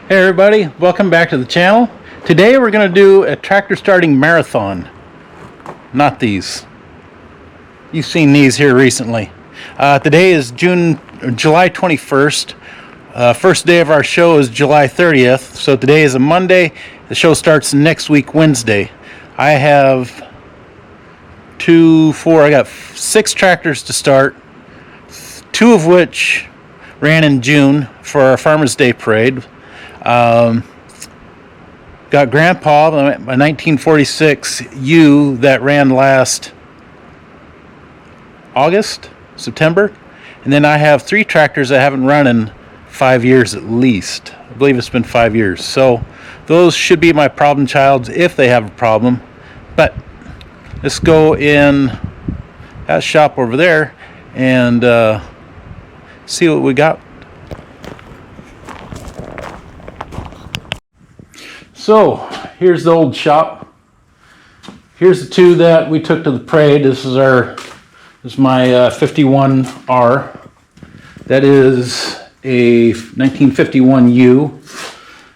Hey everybody, welcome back to the channel. Today we're going to do a tractor starting marathon. Not these. You've seen these here recently. Today is July 21st. First day of our show is July 30th. So today is a Monday. The show starts next week, Wednesday. I have I got 6 tractors to start. 2 of which ran in June for our Farmers Day Parade. Got Grandpa, my 1946 U that ran last September. And then I have 3 tractors that haven't run in 5 years at least. I believe it's been 5 years. So those should be my problem childs if they have a problem. But let's go in that shop over there and see what we got. So here's the old shop. Here's the 2 that we took to the parade. This is my 51R. That is a 1951 U.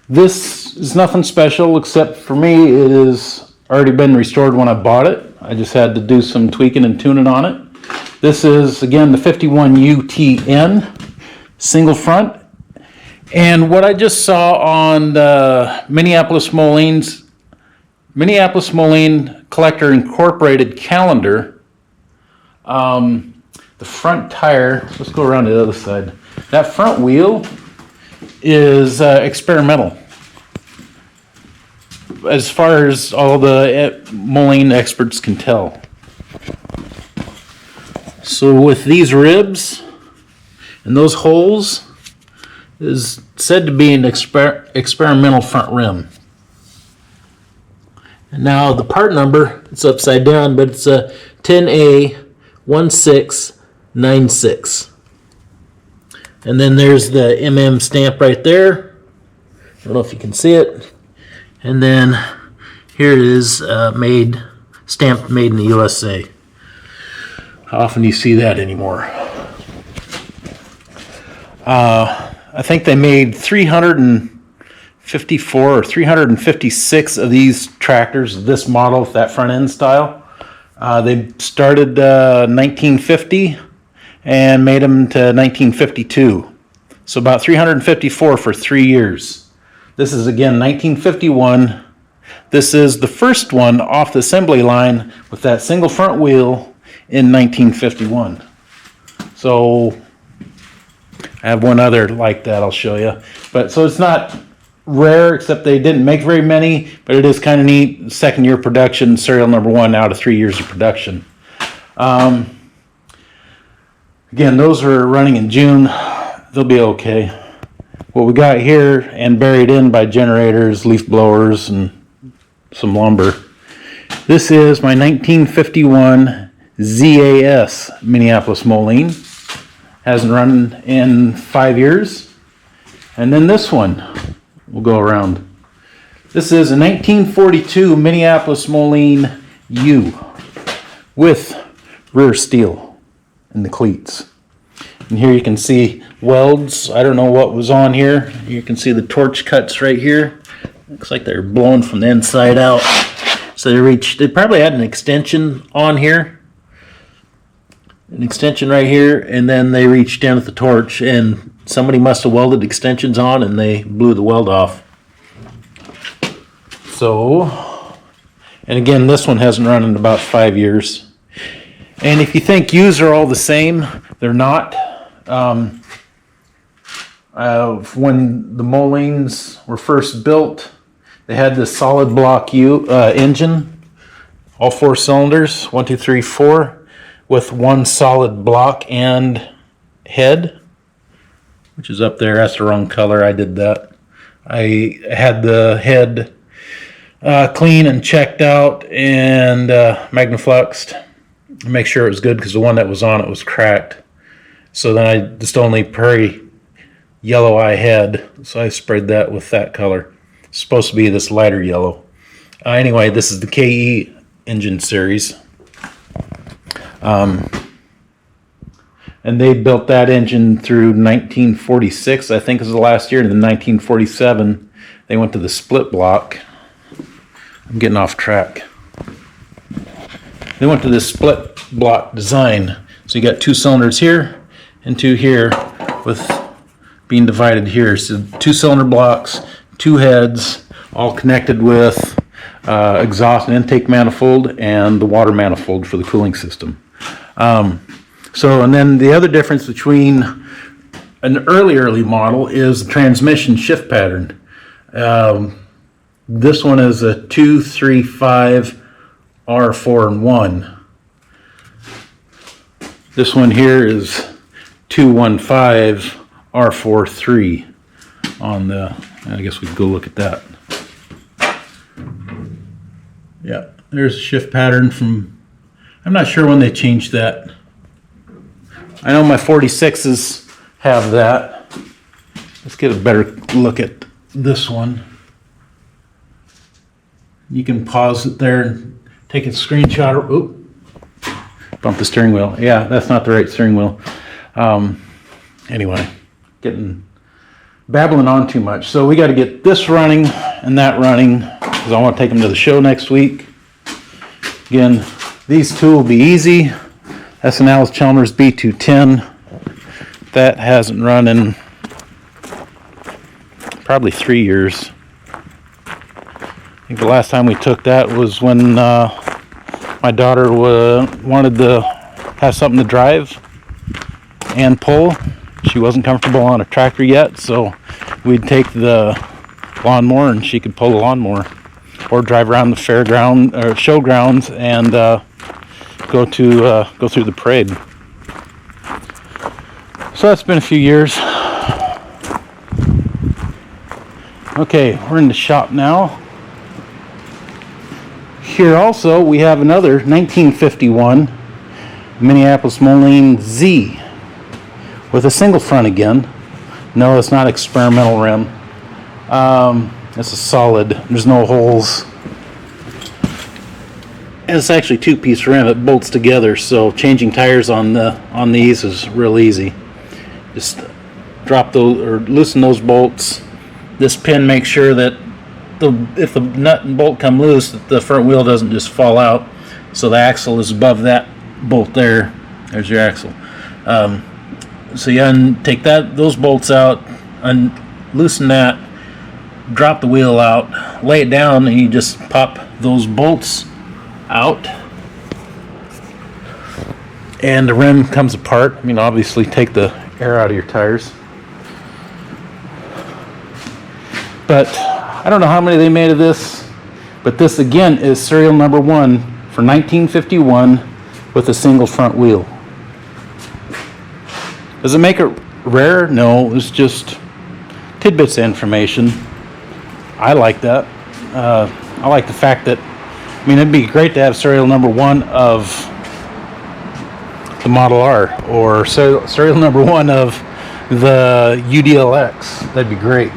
This is nothing special except for me. It has already been restored when I bought it. I just had to do some tweaking and tuning on it. This is again the 51 UTN single front. And what I just saw on the Minneapolis Moline Collector Incorporated calendar, the front tire, let's go around to the other side. That front wheel is experimental. As far as all the Moline experts can tell. So with these ribs and those holes, is said to be an experimental front rim. And now the part number, it's upside down, but it's a 10A1696. And then there's the MM stamp right there. I don't know if you can see it. And then here it is stamped made in the USA. How often do you see that anymore? I think they made 354 or 356 of these tractors, this model, that front end style. They started 1950 and made them to 1952. So about 354 for 3 years. This is again 1951. This is the first one off the assembly line with that single front wheel in 1951. So I have one other like that I'll show you. But so it's not rare, except they didn't make very many, but it is kind of neat. Second year production, serial number 1 out of 3 years of production. Again, those are running in June. They'll be okay. What we got here and buried in by generators, leaf blowers, and some lumber. This is my 1951 ZAS Minneapolis Moline. Hasn't run in 5 years. And then this one, we'll go around. This is a 1942 Minneapolis Moline U with rear steel in the cleats. And here you can see welds. I don't know what was on here. You can see the torch cuts right here. Looks like they're blown from the inside out. So they probably had an extension on here. An extension right here, and then they reached down at the torch and somebody must have welded extensions on and they blew the weld off. So, and again, this one hasn't run in about 5 years. And if you think U's are all the same, they're not. When the Molines were first built, they had this solid block engine, all 4 cylinders, 1, 2, 3, 4. With 1 solid block and head, which is up there. That's the wrong color. I did that. I had the head clean and checked out and magnafluxed to make sure it was good, because the one that was on it was cracked. So then I just only prairie yellow eye head, so I sprayed that with that color. It's supposed to be this lighter yellow. Anyway, this is the KE engine series. And and they built that engine through 1946, I think is the last year, and then 1947 they went to the split block. I'm getting off track. They went to this split block design, so you got 2 cylinders here and 2 here, with being divided here. So 2 cylinder blocks, 2 heads, all connected with exhaust and intake manifold and the water manifold for the cooling system. And then the other difference between an early model is the transmission shift pattern. This one is a 2-3-5 R4 and 1. This one here is 2-1-5 R4 3 on the, I guess we can go look at that. Yeah, there's a shift pattern from, I'm not sure when they changed that. I know my 46s have that. Let's get a better look at this one. You can pause it there and take a screenshot. Oop, bump the steering wheel. Yeah, that's not the right steering wheel. Anyway, babbling on too much. So we got to get this running and that running, because I want to take them to the show next week. Again, these two will be easy. S&L's Chalmers B210. That hasn't run in probably 3 years. I think the last time we took that was when my daughter wanted to have something to drive and pull. She wasn't comfortable on a tractor yet, so we'd take the lawnmower and she could pull the lawnmower, or drive around the fairground or showgrounds and go through the parade. So that's been a few years. Okay, we're in the shop now. Here also we have another 1951 Minneapolis Moline Z with a single front again. No, it's not experimental rim. It's a solid. There's no holes. And it's actually 2-piece rim. It bolts together, so changing tires on these is real easy. Just drop those or loosen those bolts. This pin makes sure that if the nut and bolt come loose, that the front wheel doesn't just fall out. So the axle is above that bolt there. There's your axle. So you take those bolts out, loosen that, drop the wheel out, lay it down, and you just pop those bolts out, and the rim comes apart. I mean, obviously take the air out of your tires. But I don't know how many they made of this, but this again is serial number 1 for 1951 with a single front wheel. Does it make it rare? No, it's just tidbits of information. I like that. I like the fact that, I mean, it'd be great to have serial number 1 of the Model R, or serial number 1 of the UDLX. That'd be great.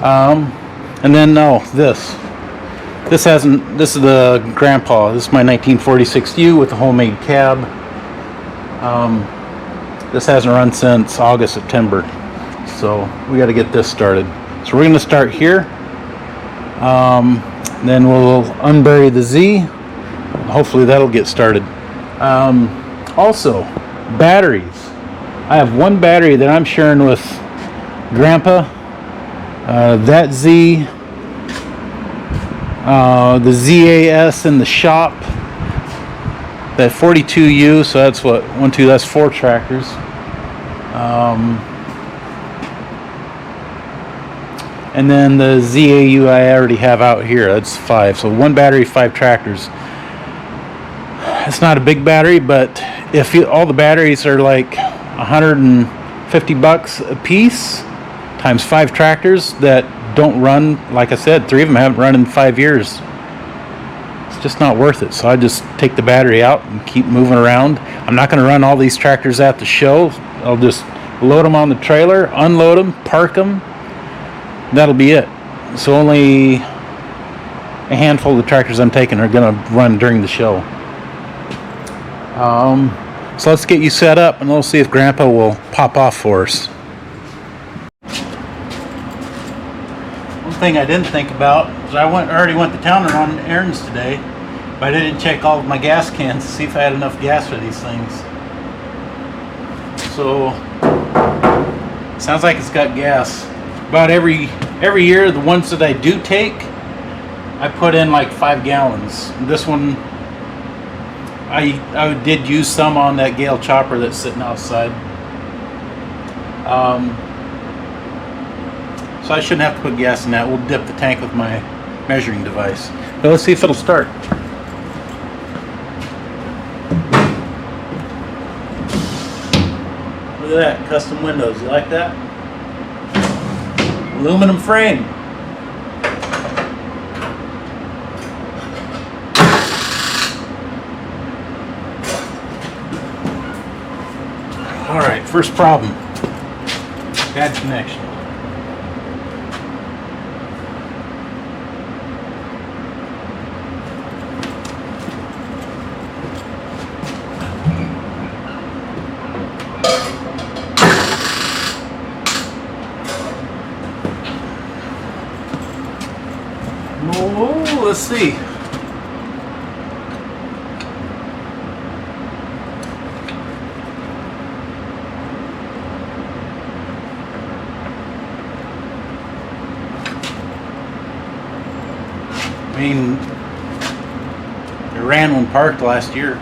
And then this is the Grandpa. This is my 1946 U with a homemade cab. This hasn't run since August, September. So we got to get this started. So we're going to start here. Then we'll unbury the Z. Hopefully that'll get started. Also, batteries. I have one battery that I'm sharing with Grandpa. That Z, the ZAS in the shop, that 42U, so that's what, 1, 2, that's 4 tractors. And then the ZAU I already have out here, that's 5. So 1 battery, 5 tractors. It's not a big battery, but if all the batteries are like $150 a piece, times 5 tractors that don't run, like I said, 3 of them haven't run in 5 years. It's just not worth it. So I just take the battery out and keep moving around. I'm not going to run all these tractors at the show. I'll just load them on the trailer, unload them, park them. That'll be it. So only a handful of the tractors I'm taking are going to run during the show. So let's get you set up and we'll see if Grandpa will pop off for us. One thing I didn't think about is I already went to town and run errands today, but I didn't check all of my gas cans to see if I had enough gas for these things. So sounds like it's got gas. About every year, the ones that I do take, I put in like 5 gallons. This one, I did use some on that Gale chopper that's sitting outside. So I shouldn't have to put gas in that. We'll dip the tank with my measuring device. But let's see if it'll start. Look at that, custom windows. You like that? Aluminum frame. Alright, first problem. Bad connection. Oh, let's see. I mean, it ran when parked last year.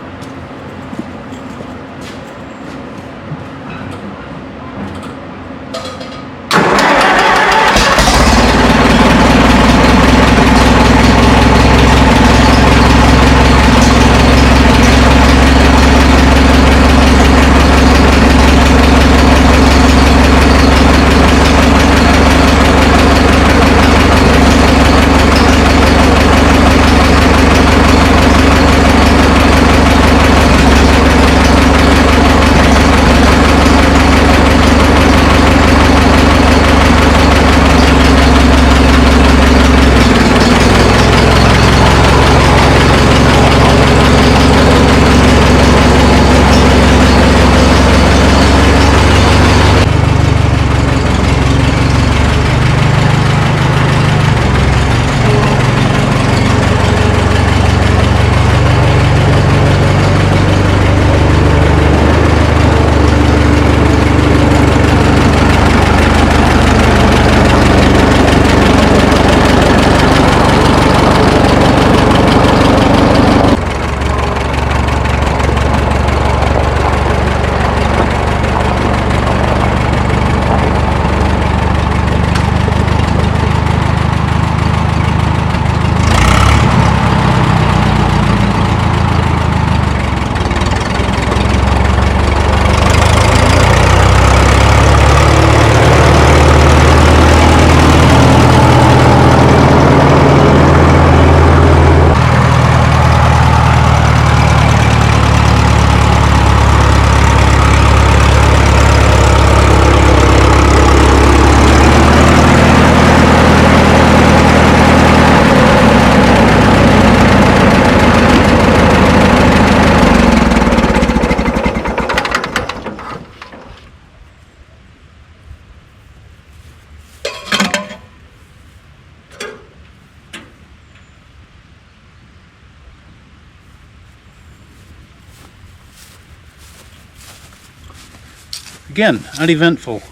Again, uneventful.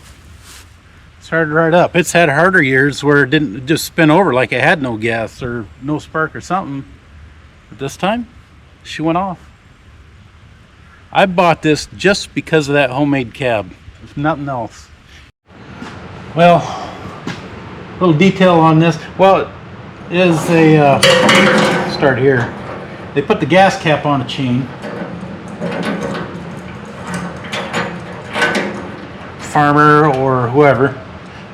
It's hard to ride up. It's had harder years where it didn't just spin over like it had no gas or no spark or something. But this time, she went off. I bought this just because of that homemade cab. If nothing else. Well, a little detail on this. Well, it is a, start here. They put the gas cap on a chain. Farmer or whoever,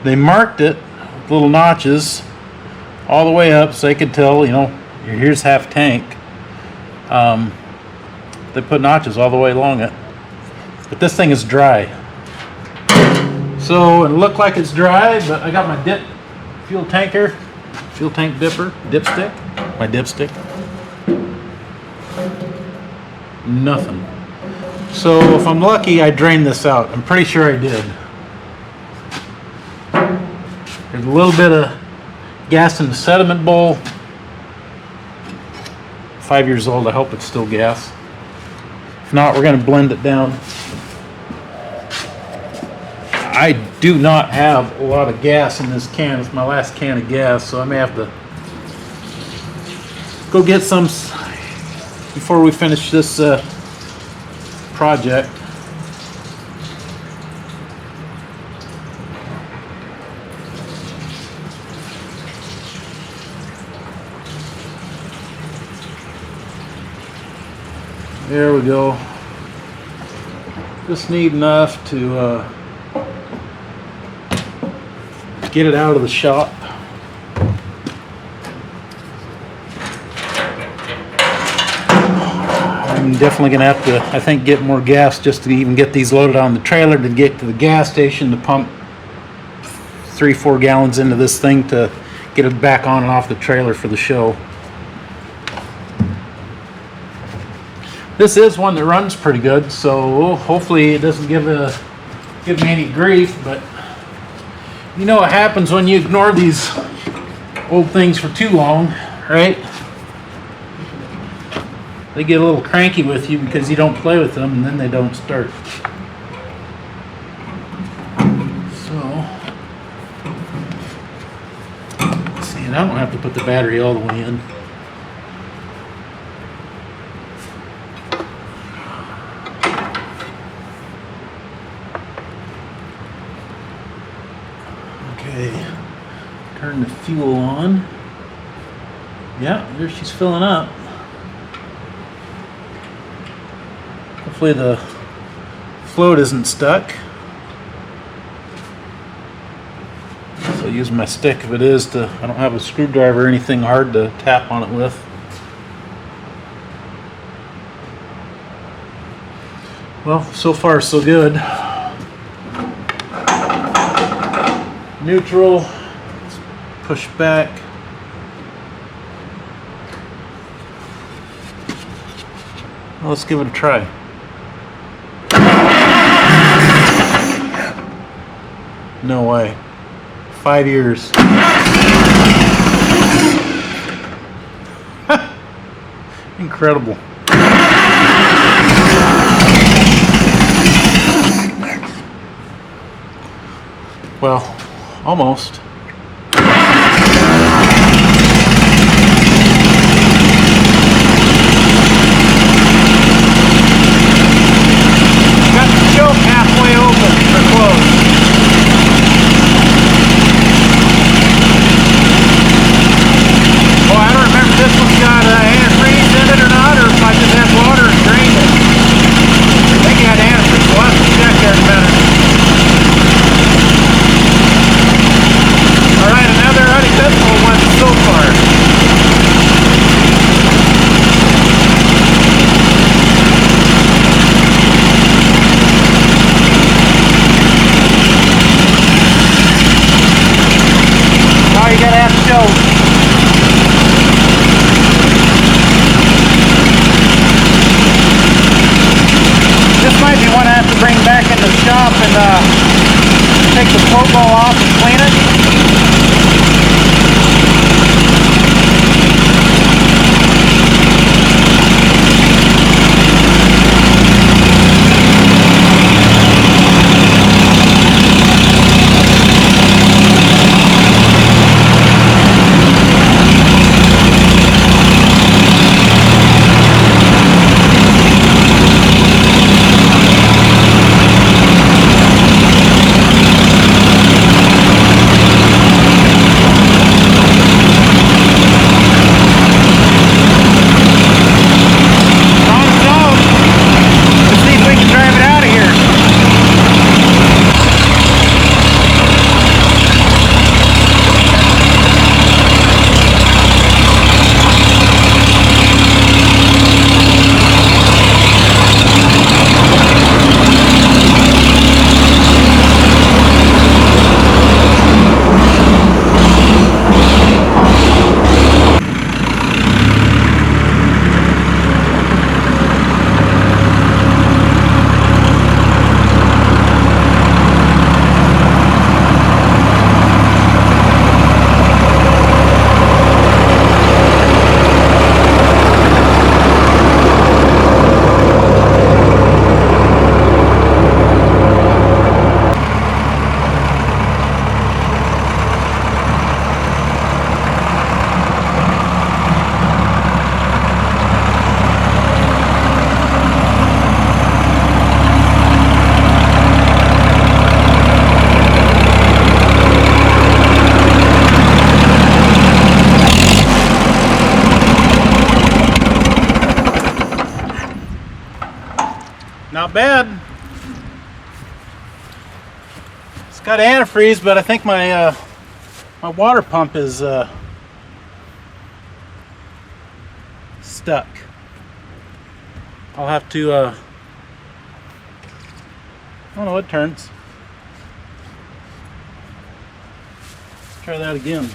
they marked it with little notches all the way up so they could tell, you know, here's half tank. They put notches all the way along it, but this thing is dry, so it looked like it's dry, but I got my fuel tank dipstick, my dipstick, nothing. So if I'm lucky, I drained this out. I'm pretty sure I did. There's a little bit of gas in the sediment bowl. 5 years old, I hope it's still gas. If not, we're going to blend it down. I do not have a lot of gas in this can. It's my last can of gas, so I may have to go get some before we finish this project. There we go. Just need enough to get it out of the shop. I'm definitely going to have to, I think, get more gas just to even get these loaded on the trailer to get to the gas station to pump 3-4 gallons into this thing to get it back on and off the trailer for the show. This is one that runs pretty good, so hopefully it doesn't give me any grief, but you know what happens when you ignore these old things for too long, right? They get a little cranky with you because you don't play with them, and then they don't start. So, let's see, and I don't have to put the battery all the way in. Okay, turn the fuel on. Yeah, there she's filling up. Hopefully the float isn't stuck. So I'll use my stick if it is to, I don't have a screwdriver or anything hard to tap on it with. Well, so far so good. Neutral, let's push back. Well, let's give it a try. No way. 5 years. Incredible. Well, almost. Got the choke halfway open or closed. I don't remember if this one's got antifreeze in it or not, or if I just had water and drained it. I think it had antifreeze. We'll have to check there in a minute. Alright, another uneventful one so far. Now you gotta have to show. This might be one I have to bring back in the shop and take the float ball off and clean it. bad. It's got antifreeze, but I think my my water pump is stuck. I'll have to oh no, it turns. Let's try that again.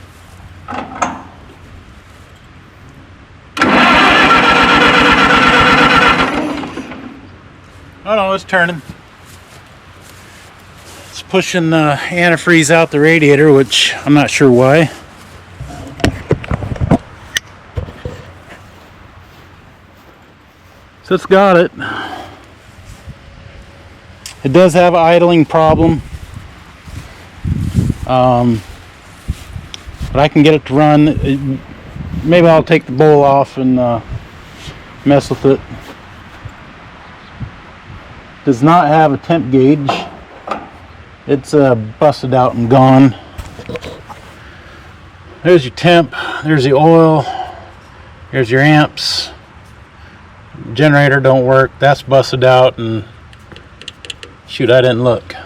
Oh no, it's turning. It's pushing antifreeze out the radiator, which I'm not sure why. So it's got it. It does have an idling problem. But I can get it to run. Maybe I'll take the bowl off and mess with it. Does not have a temp gauge. It's busted out and gone. There's your temp, there's the oil, there's your amps. Generator don't work, that's busted out, and shoot, I didn't look.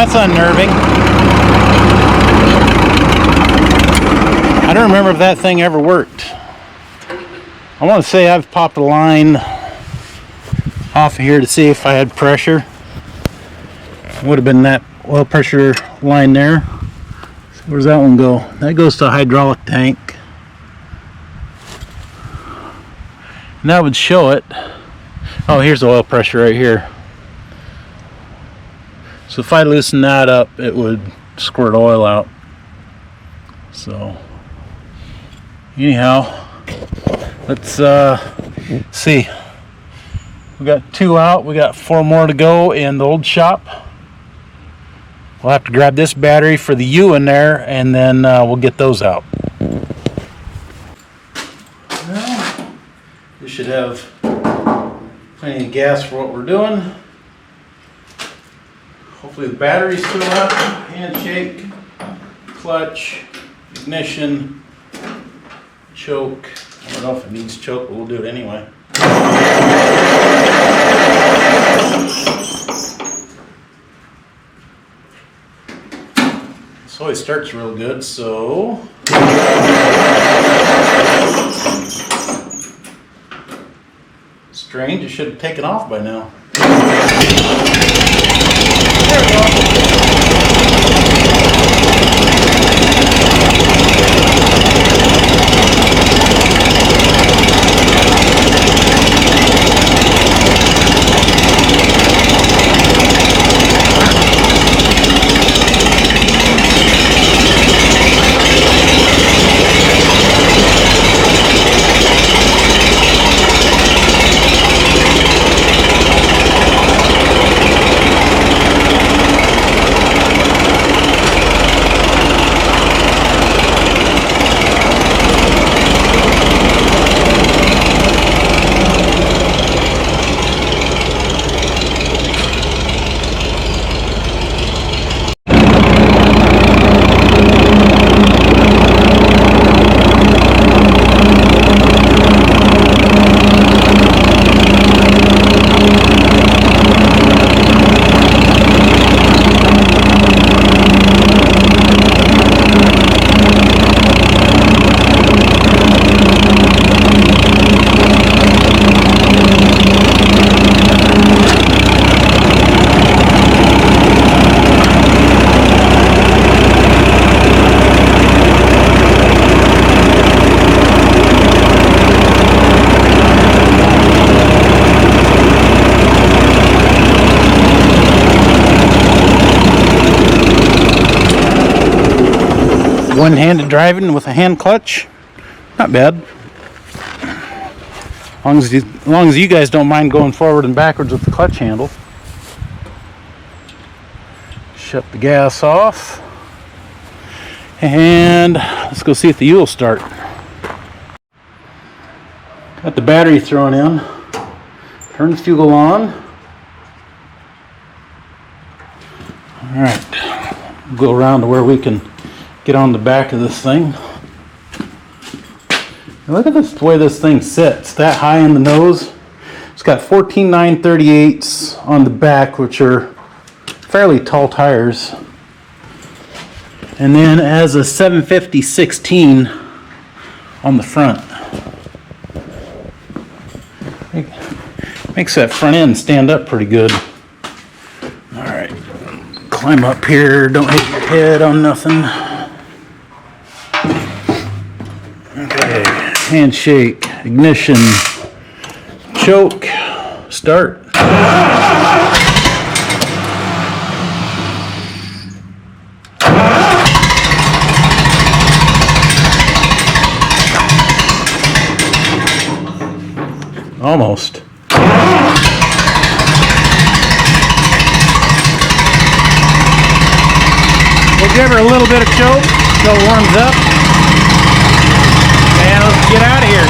That's unnerving. I don't remember if that thing ever worked. I want to say I've popped a line off of here to see if I had pressure. Would have been that oil pressure line there. Where's that one go? That goes to a hydraulic tank. And that would show it. Oh, here's the oil pressure right here. So if I loosen that up, it would squirt oil out. So anyhow, let's see. We got 2 out. We got 4 more to go in the old shop. We'll have to grab this battery for the U in there, and then we'll get those out. Well, we should have plenty of gas for what we're doing. Hopefully the battery's still up. Handshake, clutch, ignition, choke. I don't know if it needs choke, but we'll do it anyway. This always starts real good, so strange, it should have taken off by now. There we go. One-handed driving with a hand clutch, not bad. As long as you guys don't mind going forward and backwards with the clutch handle. Shut the gas off, and let's go see if the U will start. Got the battery thrown in. Turn the fuel on. Alright, go around to where we can get on the back of this thing. And look at this, the way this thing sits, that high in the nose. It's got 14.938s on the back, which are fairly tall tires. And then it has a 750/16 on the front. Makes that front end stand up pretty good. Alright, climb up here, don't hit your head on nothing. Okay, handshake, ignition, choke, start. Almost. We'll give her a little bit of choke so it warms up. And let's get out of here.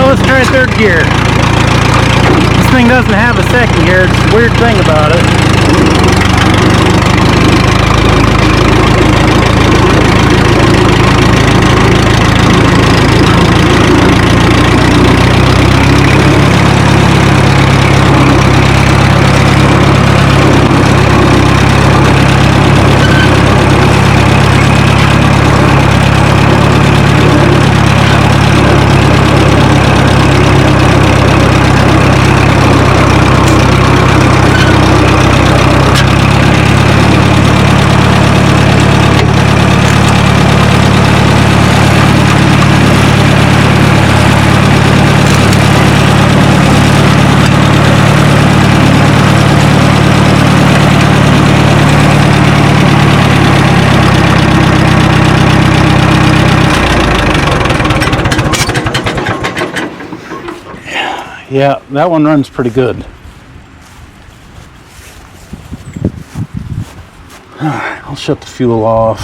Let's try third gear. This thing doesn't have a second gear. It's a weird thing about it. Yeah, that one runs pretty good. Alright, I'll shut the fuel off.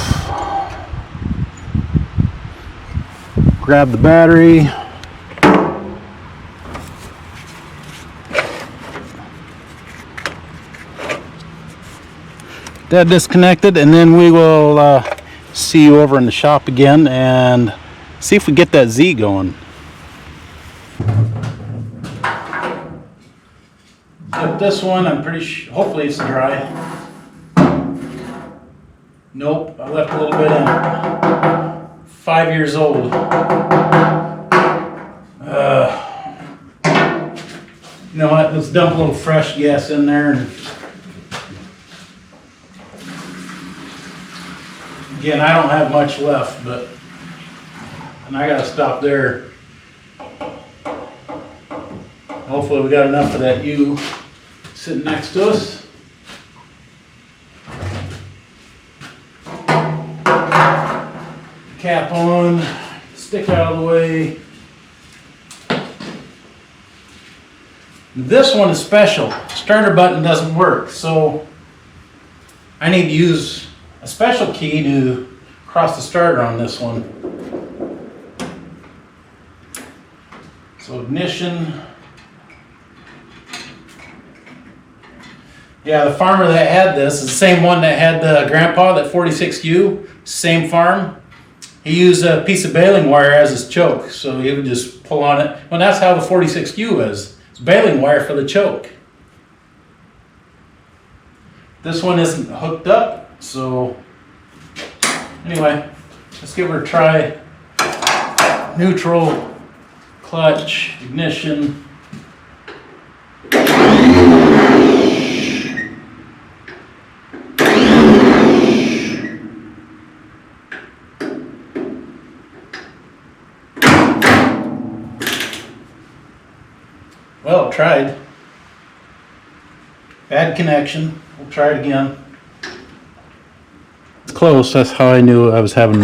Grab the battery. That disconnected, and then we will see you over in the shop again and see if we get that Z going. But this one, I'm pretty sure, hopefully it's dry. Nope, I left a little bit in. 5 years old. You know what, let's dump a little fresh gas in there. And again, I don't have much left, and I gotta stop there. Hopefully we got enough of that U sitting next to us. Cap on, stick out of the way. This one is special. Starter button doesn't work, so I need to use a special key to cross the starter on this one. So ignition. Yeah, the farmer that had this is the same one that had the grandpa, that 46U, same farm. He used a piece of baling wire as his choke, so he would just pull on it. Well, that's how the 46U is. It's baling wire for the choke. This one isn't hooked up, so anyway, let's give her a try. Neutral, clutch, ignition. Well, it tried. Bad connection. We'll try it again. It's close. That's how I knew I was having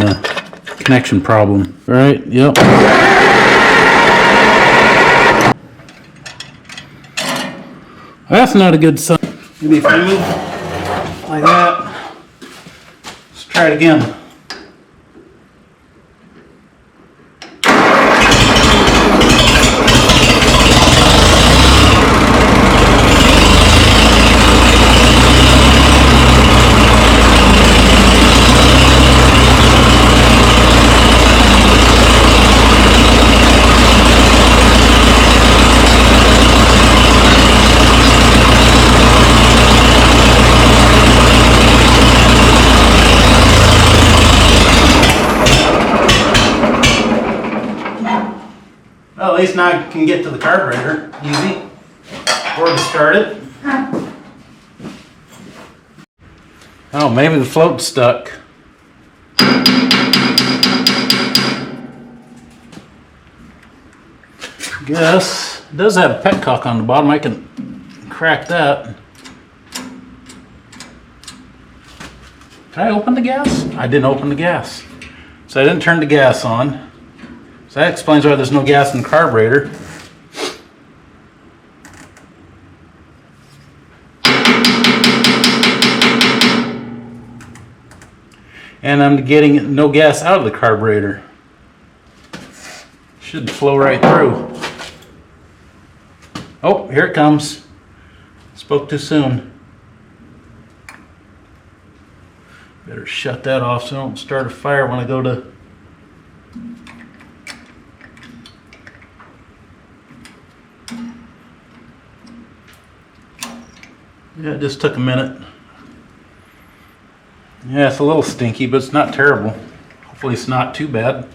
Connection problem. Right? Yep. That's not a good sign. Maybe if I move like that. Let's try it again. Well, at least now I can get to the carburetor easy, or to start it. Oh, maybe the float's stuck. Guess it does have a petcock on the bottom. I can crack that. Did I open the gas? I didn't open the gas, so I didn't turn the gas on. So that explains why there's no gas in the carburetor. And I'm getting no gas out of the carburetor. Should flow right through. Oh, here it comes. Spoke too soon. Better shut that off so I don't start a fire when I go to... Yeah, it just took a minute. Yeah, it's a little stinky, but it's not terrible. Hopefully it's not too bad.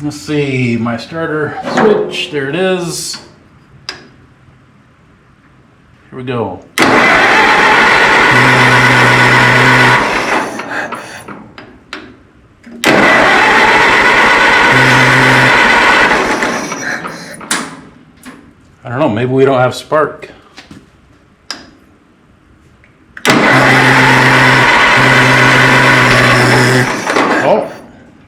Let's see, my starter switch, there it is. Here we go. I don't know, maybe we don't have spark. Oh,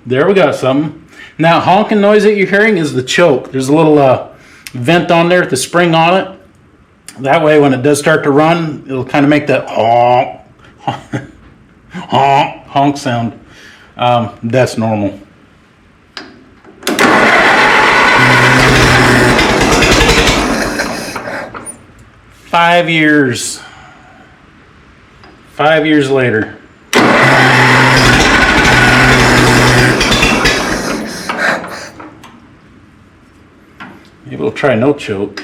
there we got something. Now, honking noise that you're hearing is the choke. There's a little vent on there with the spring on it. That way, when it does start to run, it'll kind of make that honk, honk, honk sound. That's normal. Five years later. Maybe we'll try no choke.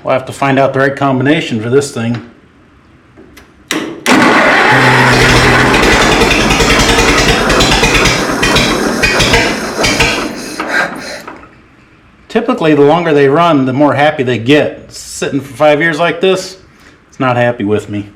We'll have to find out the right combination for this thing. Typically, the longer they run, the more happy they get. Sitting for 5 years like this, it's not happy with me.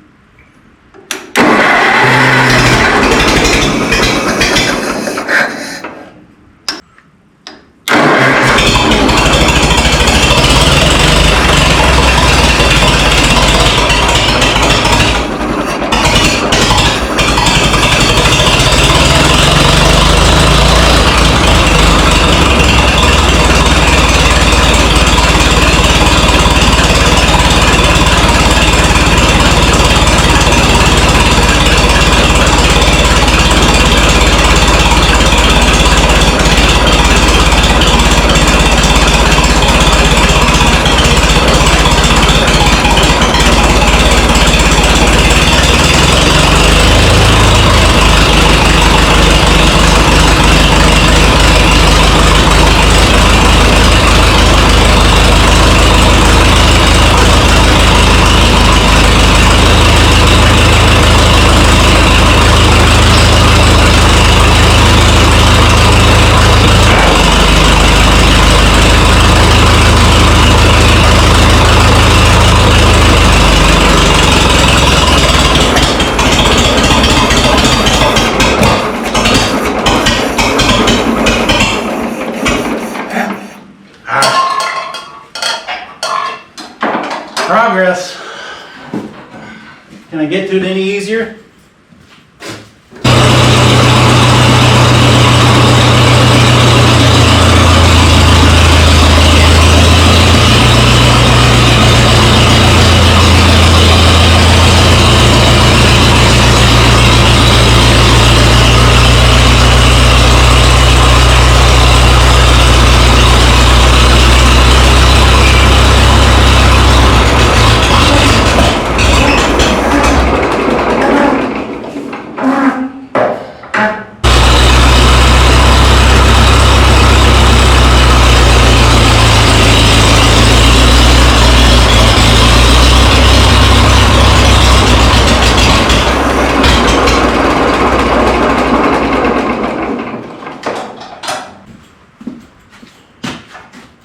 get to it any easier?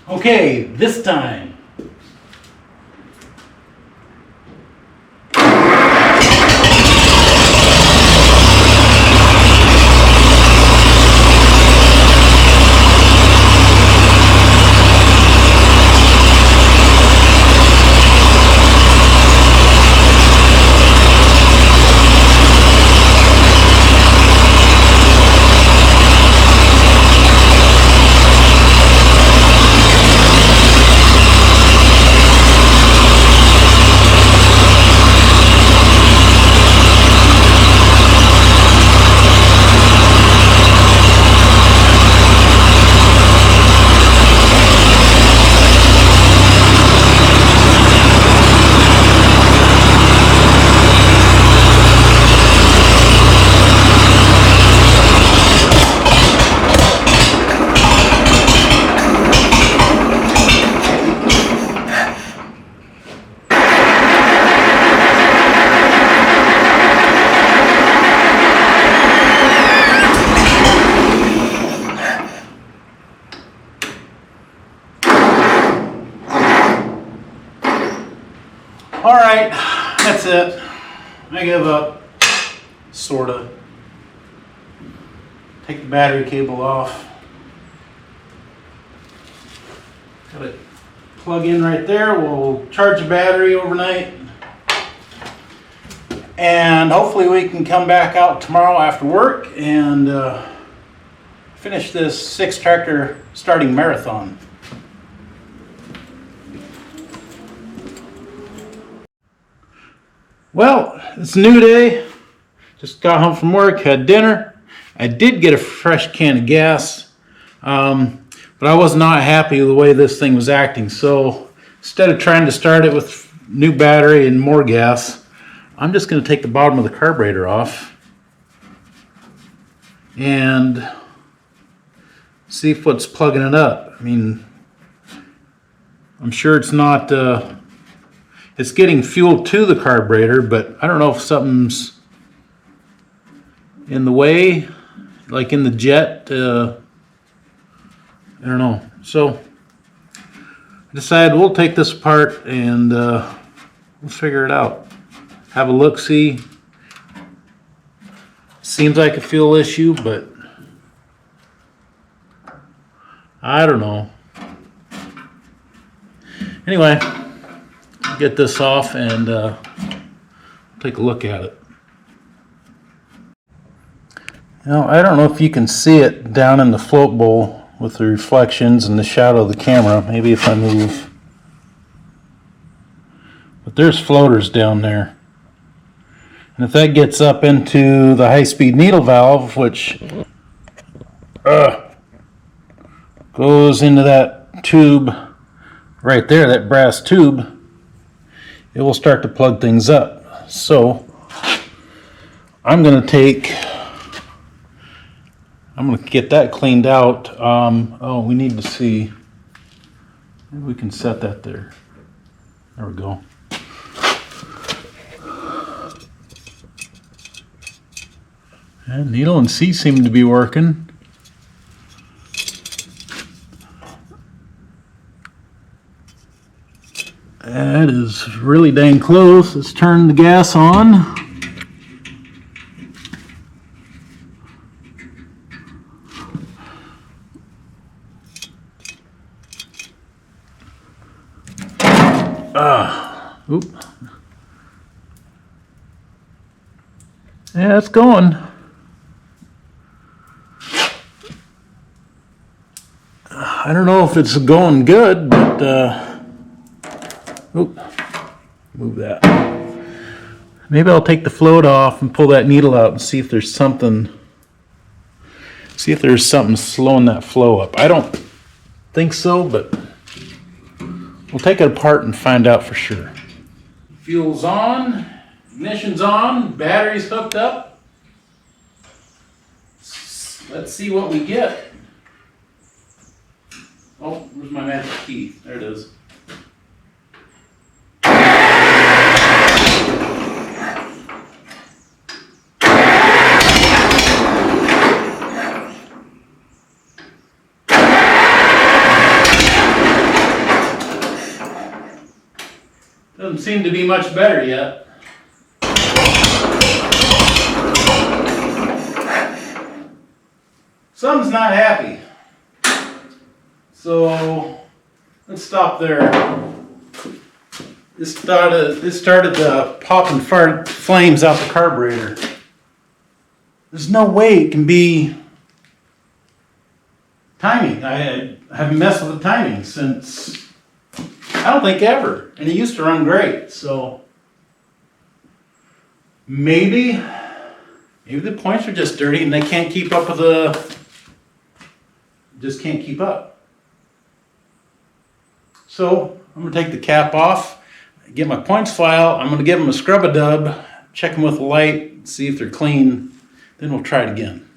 Okay, this time. All right, that's it. I give up, sorta. Take the battery cable off. Got it plug in right there. We'll charge the battery overnight. And hopefully we can come back out tomorrow after work and finish this 6-tractor starting marathon. Well, it's a new day. Just got home from work, had dinner. I did get a fresh can of gas, but I was not happy with the way this thing was acting. So instead of trying to start it with new battery and more gas, I'm just going to take the bottom of the carburetor off and see if what's plugging it up. I mean, I'm sure it's not... it's getting fuel to the carburetor, but I don't know if something's in the way, like in the jet. I don't know. So I decided we'll take this apart and we'll figure it out. Have a look, see. Seems like a fuel issue, but I don't know. Anyway, get this off and take a look at it. Now, I don't know if you can see it down in the float bowl with the reflections and the shadow of the camera. Maybe if I move. But there's floaters down there. And if that gets up into the high-speed needle valve, which goes into that tube right there, that brass tube, it will start to plug things up. So I'm going to get that cleaned out. Oh, we need to see. Maybe we can set that there. There we go. And needle and C seem to be working. That is really dang close. Let's turn the gas on. Oop. Yeah, it's going. I don't know if it's going good, but oop, move that. Maybe I'll take the float off and pull that needle out and see if there's something. See if there's something slowing that flow up. I don't think so, but we'll take it apart and find out for sure. Fuel's on, ignition's on, battery's hooked up. Let's see what we get. Oh, where's my magic key? There it is. Doesn't seem to be much better yet. Something's not happy. So let's stop there. This started popping flames out the carburetor. There's no way it can be timing. I haven't messed with the timing since, I don't think ever. And it used to run great. So maybe the points are just dirty and they can't keep up with just can't keep up. So I'm going to take the cap off, get my points file. I'm going to give them a scrub-a-dub, check them with the light, see if they're clean. Then we'll try it again.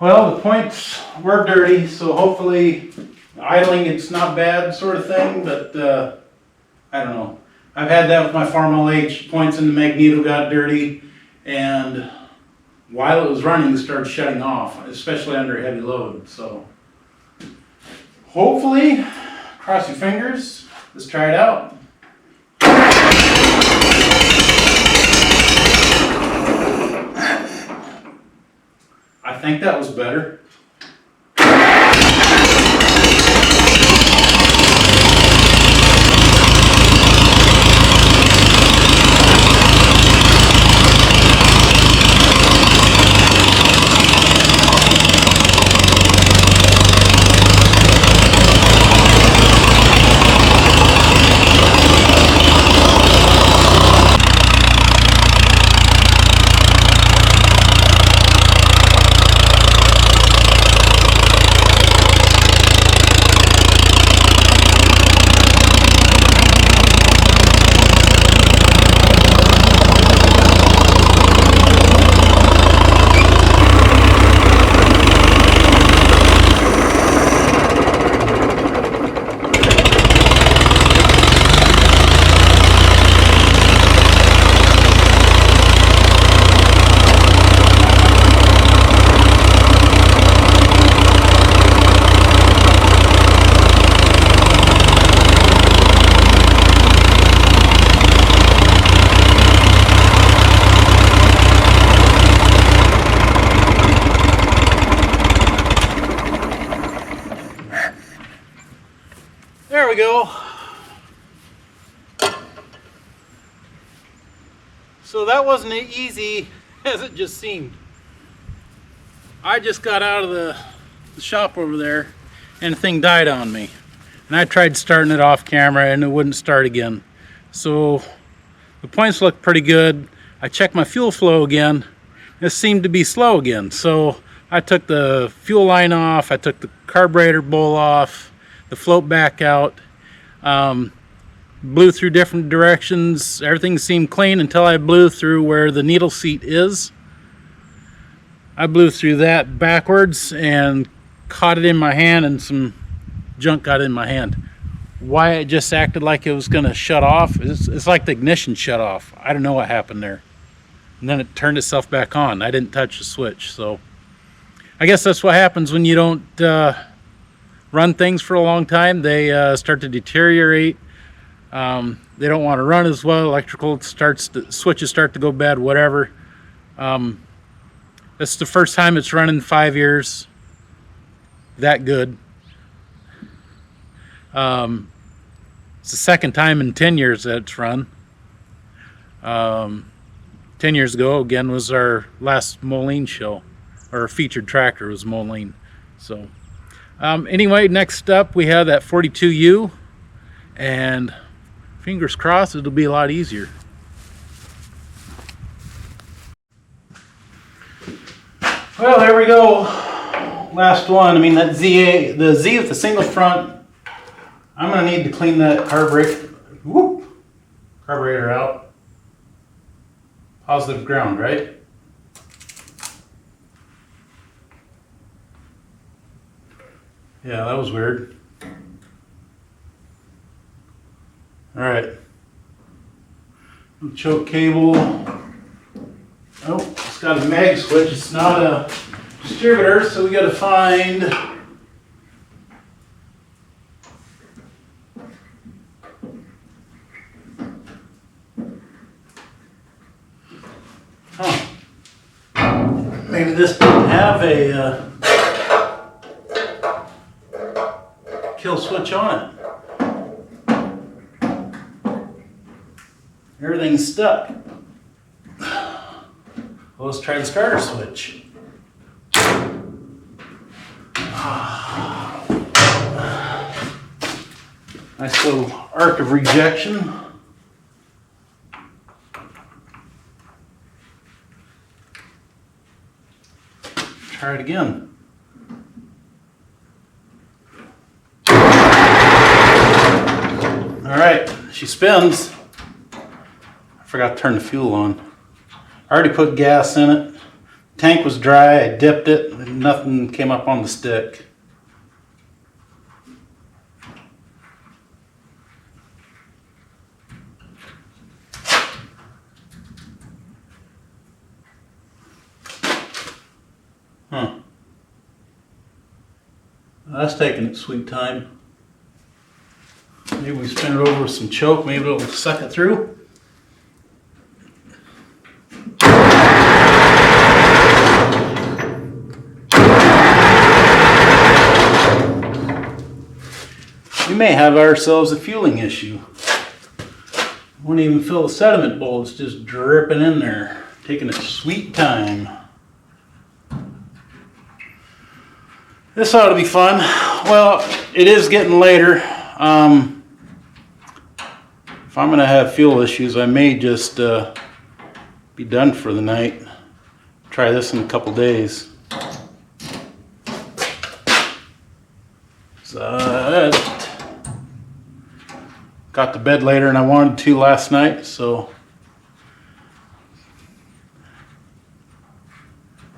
Well, the points were dirty, so hopefully idling it's not bad sort of thing, but I don't know. I've had that with my Farmall H. Points in the magneto got dirty, and while it was running, it started shutting off, especially under heavy load. So hopefully, cross your fingers, let's try it out. I think that was better. There we go. So that wasn't as easy as it just seemed. I just got out of the shop over there and the thing died on me. And I tried starting it off camera and it wouldn't start again. So the points looked pretty good. I checked my fuel flow again. It seemed to be slow again. So I took the fuel line off, I took the carburetor bowl off, the float back out, blew through different directions. Everything seemed clean until I blew through where the needle seat is. I blew through that backwards and caught it in my hand, and some junk got in my hand. Why it just acted like it was going to shut off, it's like the ignition shut off. I don't know what happened there. And then it turned itself back on. I didn't touch the switch. So I guess that's what happens when you don't run things for a long time. They start to deteriorate. They don't want to run as well. Electrical switches start to go bad, whatever. That's the first time it's run in 5 years that good. It's the second time in 10 years that it's run. 10 years ago, again, was our last Moline show. Our featured tractor was Moline. So anyway, next up we have that 42U, and fingers crossed it'll be a lot easier. Well, there we go. Last one. I mean, that the Z with the single front, I'm going to need to clean that carburetor out. Positive ground, right? Yeah, that was weird. Alright. Choke cable. Oh, it's got a mag switch. It's not a distributor, so we got to find. Huh. Maybe this doesn't have a kill switch on it. Everything's stuck. Well, let's try the starter switch. Nice little arc of rejection. Try it again. All right, she spins. I forgot to turn the fuel on. I already put gas in it. Tank was dry, I dipped it, and nothing came up on the stick. Huh. That's taking its sweet time. Maybe we spin it over with some choke, maybe it'll suck it through. We may have ourselves a fueling issue. Won't even fill the sediment bowl, it's just dripping in there, taking its sweet time. This ought to be fun. Well, it is getting later. If I'm going to have fuel issues, I may just be done for the night. Try this in a couple days. So, got to bed later than I wanted to last night, so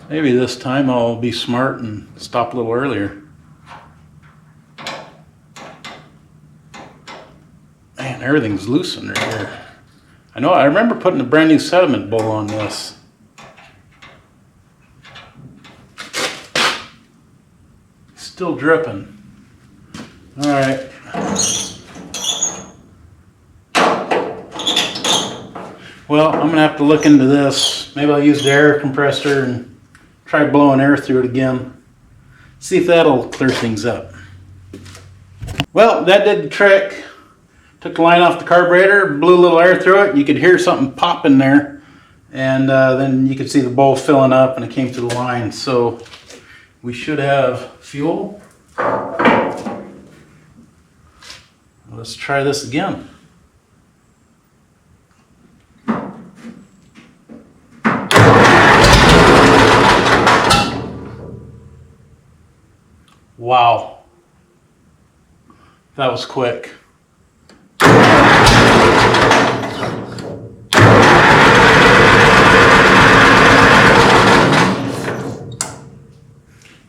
maybe this time I'll be smart and stop a little earlier. Man, everything's loose under here. I remember putting a brand new sediment bowl on this. Still dripping. All right. Well, I'm gonna have to look into this. Maybe I'll use the air compressor and try blowing air through it again. See if that'll clear things up. Well, that did the trick. Took the line off the carburetor, blew a little air through it. You could hear something pop in there, and then you could see the bowl filling up, and it came through the line. So we should have fuel. Let's try this again. Wow, that was quick.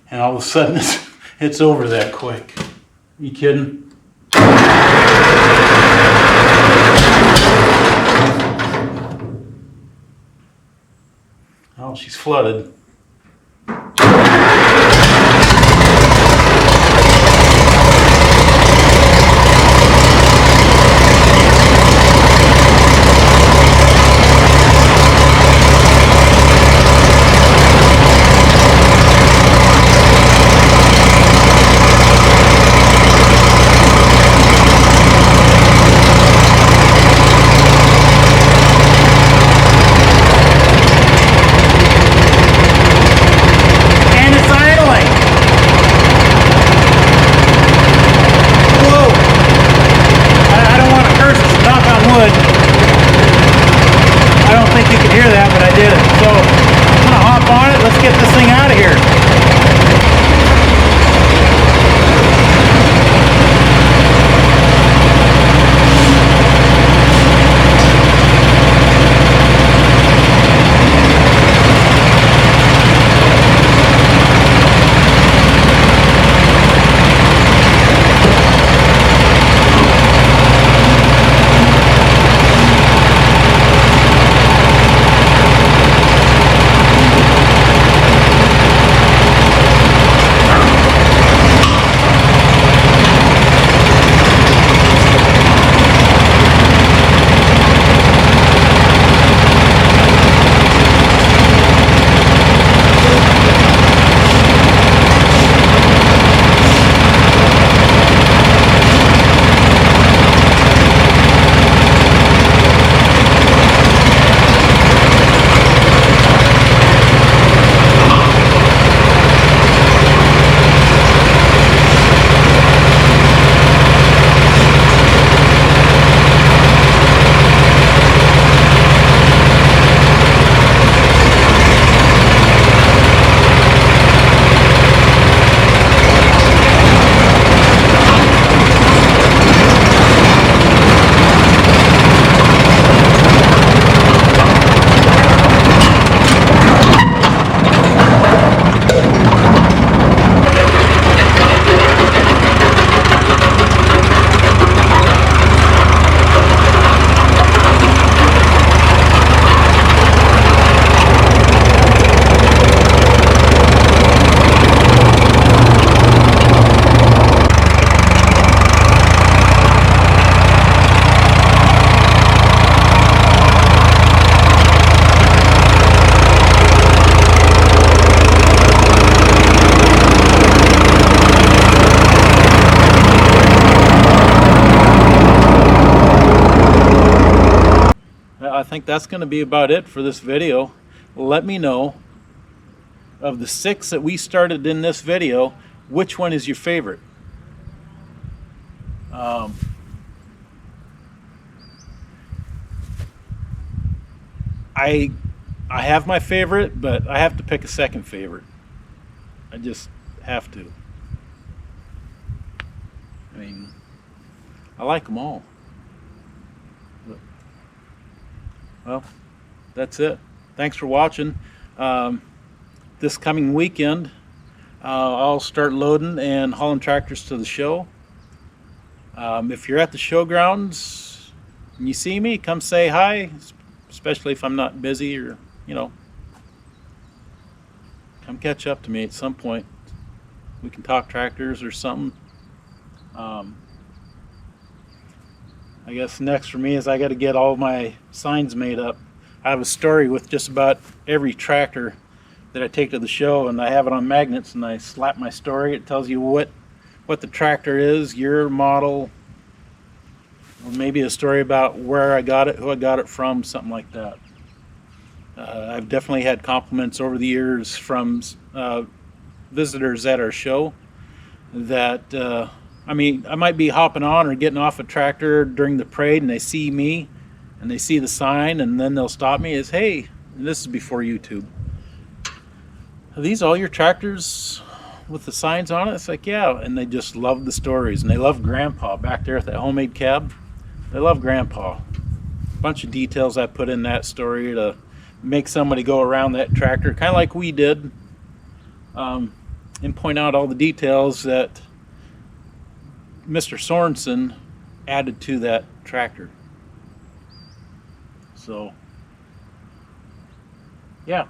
And all of a sudden it's over that quick. You kidding? Oh, she's flooded. did it. So I'm gonna hop on it. Let's get this thing out of here. I think that's going to be about it for this video. Let me know, of the 6 that we started in this video, which one is your favorite? I have my favorite, but I have to pick a second favorite. I just have to. I mean, I like them all. But, well, that's it. Thanks for watching. This coming weekend, I'll start loading and hauling tractors to the show. If you're at the showgrounds and you see me, come say hi, especially if I'm not busy, or, you know, come catch up to me at some point. We can talk tractors or something. I guess next for me is I got to get all my signs made up. I have a story with just about every tractor that I take to the show, and I have it on magnets, and I slap my story. It tells you what the tractor is, your model, or maybe a story about where I got it, who I got it from, something like that. I've definitely had compliments over the years from visitors at our show that I mean, I might be hopping on or getting off a tractor during the parade, and they see me and they see the sign, and then they'll stop me as, hey, and this is before YouTube, are these all your tractors with the signs on it? It's like, yeah. And they just love the stories, and they love Grandpa back there at that homemade cab. They love Grandpa. A bunch of details I put in that story to make somebody go around that tractor, kind of like we did, and point out all the details that Mr. Sorensen added to that tractor. So, yeah.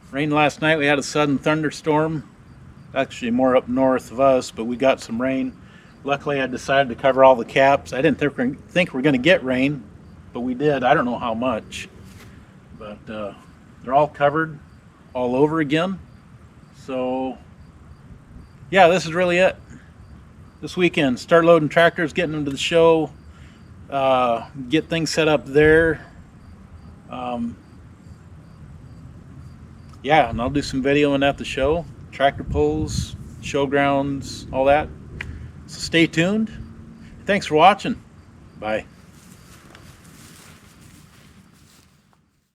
Rain last night. We had a sudden thunderstorm. Actually more up north of us, but we got some rain. Luckily I decided to cover all the caps. I didn't think we're going to get rain, but we did. I don't know how much. But they're all covered all over again. So, yeah, this is really it. This weekend, start loading tractors, getting them to the show, get things set up there. Yeah, and I'll do some videoing at the show, tractor pulls, showgrounds, all that. So stay tuned. Thanks for watching. Bye.